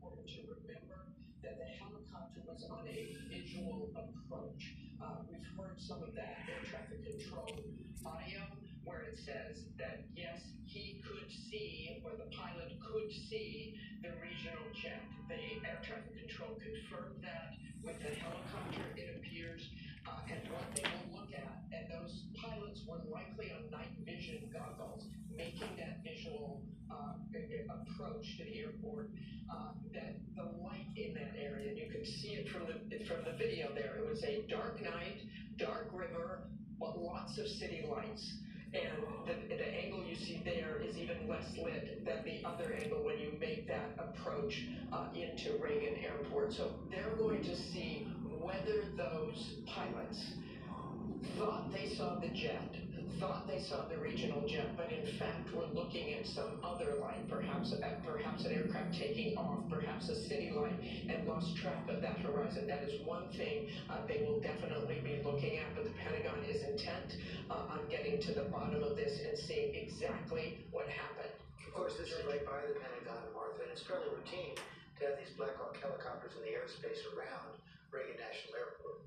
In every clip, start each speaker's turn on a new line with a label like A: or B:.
A: important to remember that the helicopter was on a visual approach. We've heard some of that air traffic control audio where it says that yes, he could see, or the pilot could see the regional jet. The air traffic control confirmed that with the helicopter, it appears, and what they will look at, and those pilots were likely on night vision goggles, making that visual approach to the airport, that the light in that area, and you can see it from the video there. It was a dark night, dark river, but lots of city lights. And the angle you see there is even less lit than the other angle when you make that approach into Reagan Airport. So they're going to see whether those pilots thought they saw the jet, thought they saw the regional jet, but in fact were looking at some other light, perhaps an aircraft taking off, perhaps a city light, and lost track of that horizon. That is one thing they will definitely be looking at, but the Pentagon is intent on getting to the bottom of this and seeing exactly what happened.
B: Of course, this is right by the Pentagon, Martha, and it's fairly routine to have these Black Hawk helicopters in the airspace around Reagan National Airport.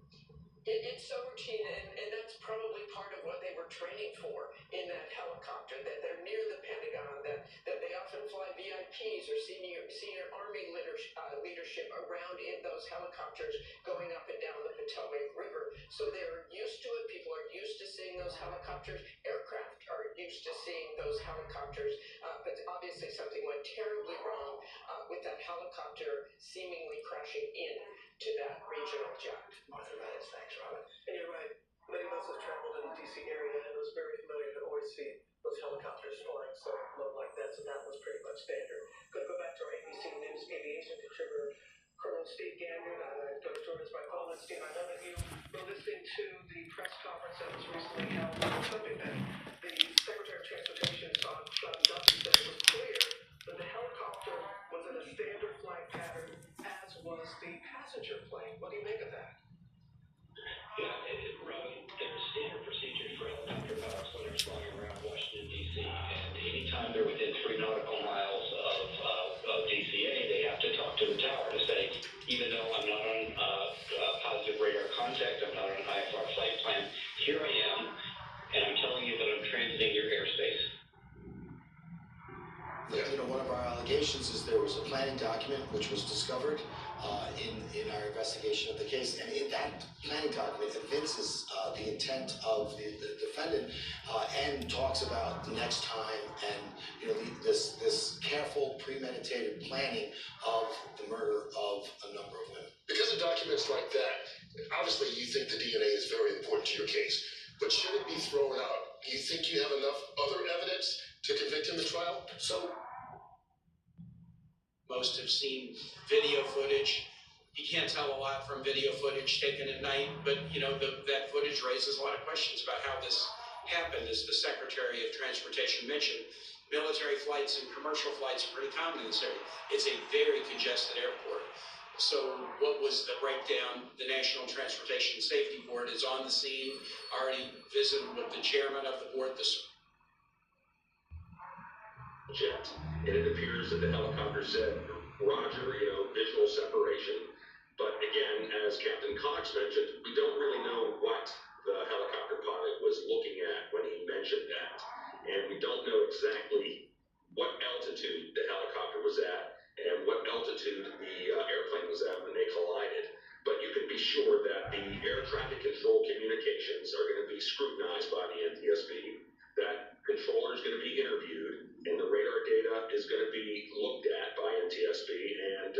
A: It's so routine, and that's probably part of what they were training for in that helicopter, that they're near the Pentagon, that they often fly VIPs or senior Army leadership around in those helicopters going up and down the Potomac River. So they're used to it. People are used to seeing those helicopters. Aircraft are used to seeing those helicopters, but obviously something went terribly wrong with that helicopter seemingly crashing in to that regional jet.
B: Martha Raddatz, thanks, Robin.
C: And you're right. Many of us have traveled in the D.C. area, and it was very familiar to always see those helicopters flying so low like that, so that was pretty much standard. Going to go back to our ABC News aviation contributor, Colonel Steve Gagnon. I'm going to go to Jordan's by phone. And Steve, I know that you were listening to the press conference that was recently held on something that the Secretary of Transportation, Sean Duffy, said it was clear that the helicopter was in a standard flight pattern, as was the passenger plane. What do you make of that?
D: Yeah, Robin, there's standard procedures for helicopter pilots when they're flying around Washington, D.C., and anytime they're within 3 nautical miles of DCA, they have to talk to the tower to say, even though I'm not on positive radar contact, I'm not on IFR flight plan, here I am, and I'm telling you that I'm transiting your airspace.
B: You know, one of our allegations is there was a planning document which was discovered in our investigation of the case, and in that planning document evinces the intent of the defendant and talks about the next time and, you know, this careful premeditated planning of the murder of a number of women.
E: Because of documents like that, obviously you think the DNA is very important to your case, but should it be thrown out? Do you think you have enough other evidence to convict him in trial?
F: So, most have seen video footage. You can't tell a lot from video footage taken at night, but you know that footage raises a lot of questions about how this happened. As the Secretary of Transportation mentioned, military flights and commercial flights are pretty common in this area. It's a very congested airport. So what was the breakdown? The National Transportation Safety Board is on the scene, already visited with the chairman of the board this
D: jet, and it appears that the helicopter said, Roger, visual separation. But again, as Captain Cox mentioned, we don't really know what the helicopter pilot was looking at when he mentioned that. And we don't know exactly what altitude the helicopter was at and what altitude the airplane was at when they collided. But you can be sure that the air traffic control communications are going to be scrutinized by the NTSB. That controller is going to be interviewed, and the radar data is going to be looked at by NTSB, and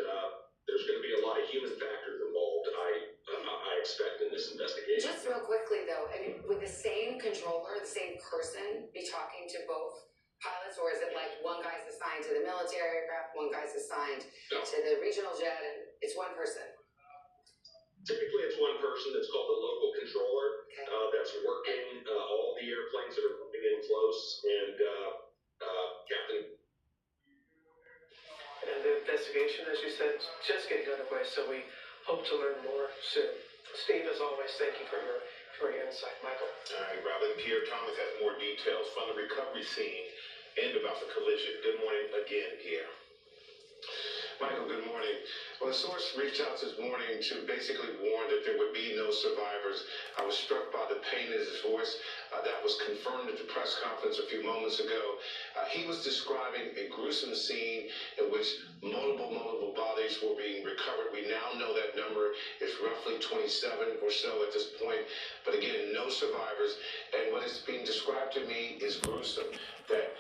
D: there's going to be a lot of human factors involved, I expect, in this investigation.
G: Just real quickly, though, I mean, would the same controller, the same person, be talking to both pilots, or is it like one guy's assigned to the military aircraft, one guy's assigned to the regional jet, and it's one person?
D: Typically, it's one person that's called the local controller that's working all the airplanes that are coming in close, and Captain.
C: And the investigation, as you said, is just getting underway, so we hope to learn more soon. Steve, as always, thank you for your insight. Michael.
E: All right, Robin. Pierre Thomas has more details from the recovery scene and about the collision. Good morning again, Pierre. Michael, good morning.
H: Well, a source reached out this morning to basically warn that there would be no survivors. I was struck by the pain in his voice. That was confirmed at the press conference a few moments ago. He was describing a gruesome scene in which multiple bodies were being recovered. We now know that number is roughly 27 or so at this point. But again, no survivors. And what is being described to me is gruesome. That